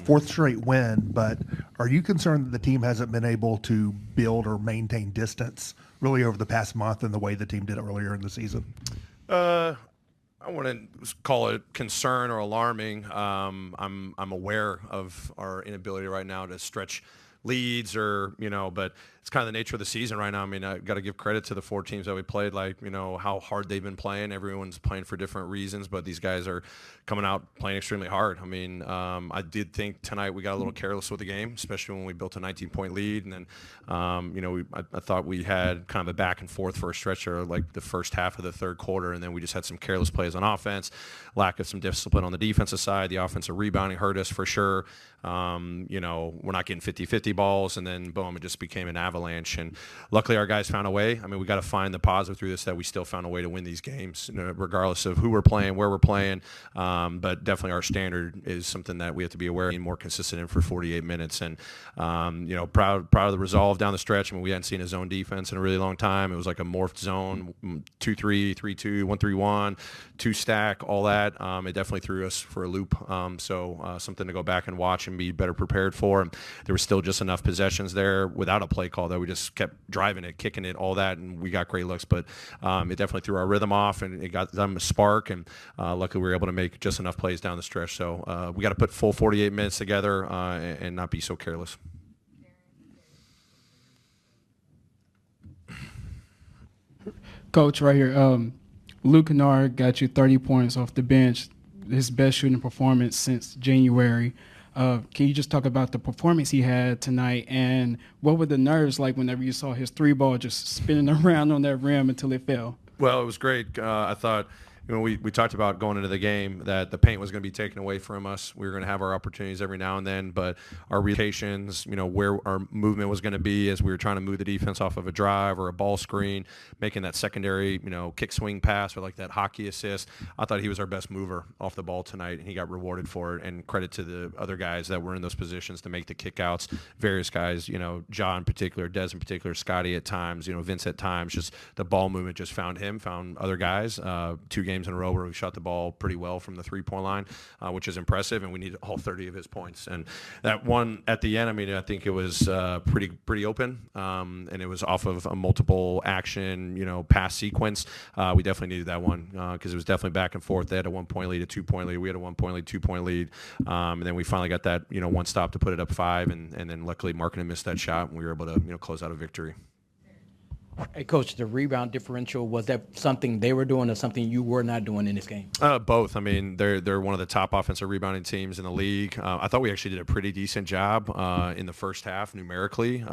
fourth straight win, but are you concerned that the team hasn't been able to build or maintain distance really over the past month in the way the team did earlier in the season? I wouldn't call it concern or alarming. I'm aware of our inability right now to stretch leads but it's kind of the nature of the season right now. I mean, I got to give credit to the four teams that we played, how hard they've been playing. Everyone's playing for different reasons, but these guys are coming out playing extremely hard. I mean, I did think tonight we got a little careless with the game, especially when we built a 19-point lead. And then, I thought we had kind of a back and forth for a stretch there, like the first half of the third quarter, and then we just had some careless plays on offense, lack of some discipline on the defensive side. The offensive rebounding hurt us for sure. We're not getting 50-50 balls, and then boom, it just became an avalanche. And luckily our guys found a way. I mean, we got to find the positive through this, that we still found a way to win these games, regardless of who we're playing, where we're playing. But definitely our standard is something that we have to be aware of, being more consistent in for 48 minutes. And proud of the resolve down the stretch. I mean, we hadn't seen a zone defense in a really long time. It was like a morphed zone, 2-3, 3-2, 1-3-1, two stack, all that. It definitely threw us for a loop. So something to go back and watch and be better prepared for. There was still just enough possessions there without a play call that we just kept driving it, kicking it, all that, and we got great looks. But it definitely threw our rhythm off, and it got them a spark. And luckily we were able to make just enough plays down the stretch. So we got to put full 48 minutes together and not be so careless. Coach, right here, Luke Kennard got you 30 points off the bench, his best shooting performance since January. Can you just talk about the performance he had tonight, and what were the nerves like whenever you saw his three ball just spinning around on that rim until it fell? Well, it was great. I thought, we talked about going into the game that the paint was going to be taken away from us. We were going to have our opportunities every now and then, but our relocations, where our movement was going to be as we were trying to move the defense off of a drive or a ball screen, making that secondary, kick swing pass or like that hockey assist. I thought he was our best mover off the ball tonight, and he got rewarded for it. And credit to the other guys that were in those positions to make the kickouts. Various guys, John in particular, Des in particular, Scotty at times, Vince at times. Just the ball movement just found other guys. 2 games in a row where we shot the ball pretty well from the three-point line, which is impressive, and we need all 30 of his points. And that one at the end, I think it was pretty open, and it was off of a multiple action, pass sequence. We definitely needed that one because it was definitely back and forth. They had a 1-point lead, a 2-point lead. We had a 1-point lead, 2-point lead, and then we finally got that one stop to put it up 5, and then luckily Markkanen missed that shot, and we were able to close out a victory. Hey, Coach, the rebound differential, was that something they were doing or something you were not doing in this game? Both. I mean, they're one of the top offensive rebounding teams in the league. I thought we actually did a pretty decent job in the first half numerically.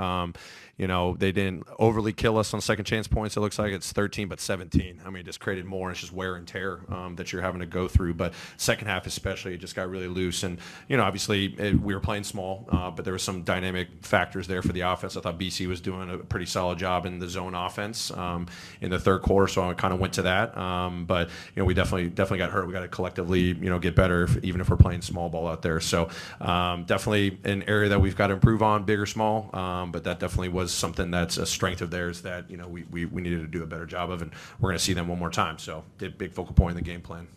They didn't overly kill us on second chance points. It looks like it's 13, but 17. I mean, it just created more. It's just wear and tear that you're having to go through. But second half especially, it just got really loose. And, obviously we were playing small, but there were some dynamic factors there for the offense. I thought BC was doing a pretty solid job in the zone offense in the third quarter, so I kind of went to that. But, we definitely got hurt. We got to collectively, get better, even if we're playing small ball out there. So definitely an area that we've got to improve on, big or small. But that definitely was something that's a strength of theirs that we needed to do a better job of, and we're going to see them one more time. So big focal point in the game plan.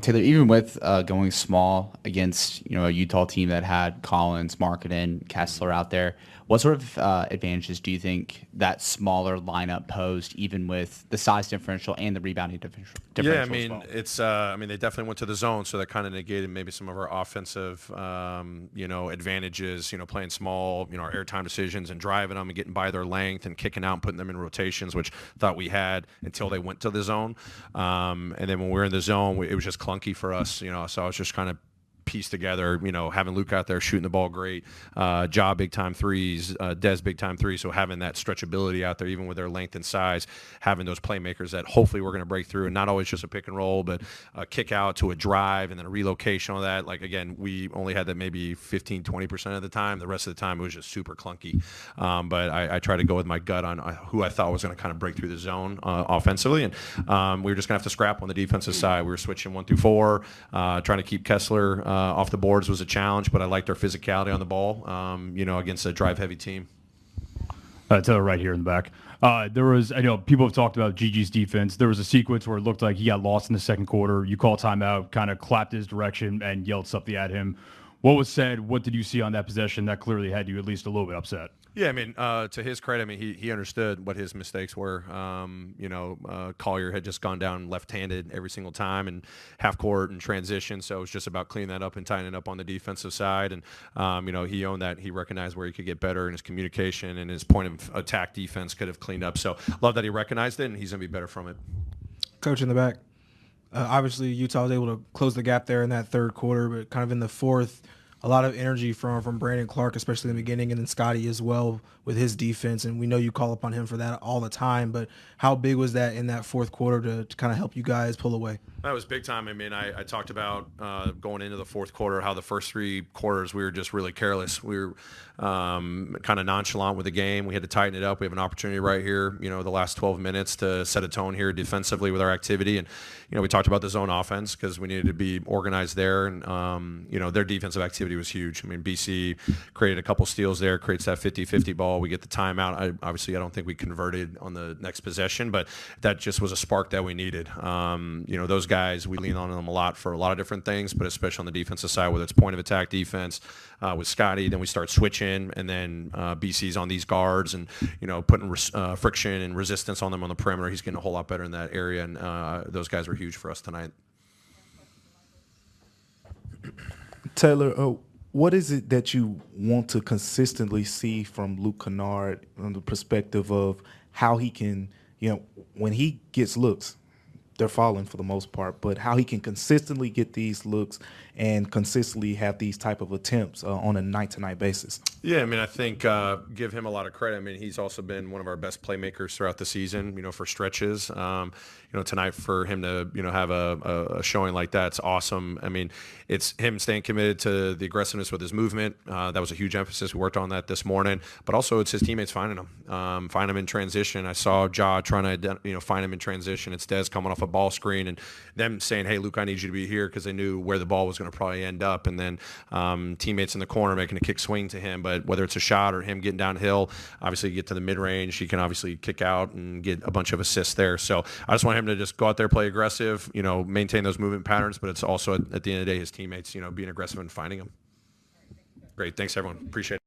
Taylor, even with going small against a Utah team that had Collins, Markkanen, Kessler out there, what sort of advantages do you think that smaller lineup posed, even with the size differential and the rebounding differential? Yeah, I mean, it's they definitely went to the zone, so that kind of negated maybe some of our offensive advantages. Playing small, our airtime decisions and driving them and getting by their length and kicking out and putting them in rotations, which I thought we had until they went to the zone. And then when we were in the zone, it was just clunky for us. So I was just kind of piece together, having Luke out there shooting the ball great, Ja big time threes, Des big time threes. So having that stretchability out there, even with their length and size, having those playmakers that hopefully we're going to break through, and not always just a pick and roll, but a kick out to a drive and then a relocation, all that. Like, again, we only had that maybe 15-20% of the time. The rest of the time it was just super clunky. But I try to go with my gut on who I thought was going to kind of break through the zone offensively, and we were just going to have to scrap on the defensive side. We were switching 1 through 4, trying to keep Kessler off the boards was a challenge, but I liked our physicality on the ball, against a drive-heavy team. Taylor right here in the back. There was, I know people have talked about Gigi's defense. There was a sequence where it looked like he got lost in the second quarter. You called timeout, kind of clapped his direction and yelled something at him. What was said? What did you see on that possession that clearly had you at least a little bit upset? Yeah, I mean, to his credit, I mean, he understood what his mistakes were. Collier had just gone down left-handed every single time and half court and transition, so it was just about cleaning that up and tightening up on the defensive side. And he owned that. He recognized where he could get better in his communication, and his point of attack defense could have cleaned up. So love that he recognized it, and he's going to be better from it. Coach in the back. Obviously, Utah was able to close the gap there in that third quarter, but kind of in the fourth, a lot of energy from Brandon Clark, especially in the beginning, and then Scotty as well with his defense. And we know you call upon him for that all the time. But how big was that in that fourth quarter to kind of help you guys pull away? That was big time. I mean, I talked about going into the fourth quarter, how the first three quarters we were just really careless. We were kind of nonchalant with the game. We had to tighten it up. We have an opportunity right here, the last 12 minutes to set a tone here defensively with our activity. And, we talked about the zone offense because we needed to be organized there. And, their defensive activity was huge. I mean, BC created a couple steals there, creates that 50-50 ball. We get the timeout. I don't think we converted on the next possession, but that just was a spark that we needed. Those guys, we lean on them a lot for a lot of different things, but especially on the defensive side, whether it's point of attack defense with Scotty, then we start switching, and then BC's on these guards and, putting friction and resistance on them on the perimeter. He's getting a whole lot better in that area, and those guys were huge for us tonight. Taylor, what is it that you want to consistently see from Luke Kennard from the perspective of how he can, when he gets looks, they're falling for the most part, but how he can consistently get these looks and consistently have these type of attempts on a night-to-night basis? Yeah, I mean, I think give him a lot of credit. I mean, he's also been one of our best playmakers throughout the season, for stretches. Tonight for him to, have a showing like that, it's awesome. I mean, it's him staying committed to the aggressiveness with his movement. That was a huge emphasis. We worked on that this morning. But also it's his teammates finding him. Find him in transition. I saw Ja trying to, find him in transition. It's Dez coming off a ball screen and them saying, hey, Luke, I need you to be here because they knew where the ball was going to probably end up. And then teammates in the corner making a kick swing to him. But whether it's a shot or him getting downhill, obviously you get to the mid-range, he can obviously kick out and get a bunch of assists there. So I just want him to just go out there, play aggressive, maintain those movement patterns, but it's also at the end of the day his teammates, being aggressive and finding them. Great. Thanks, everyone. Appreciate it.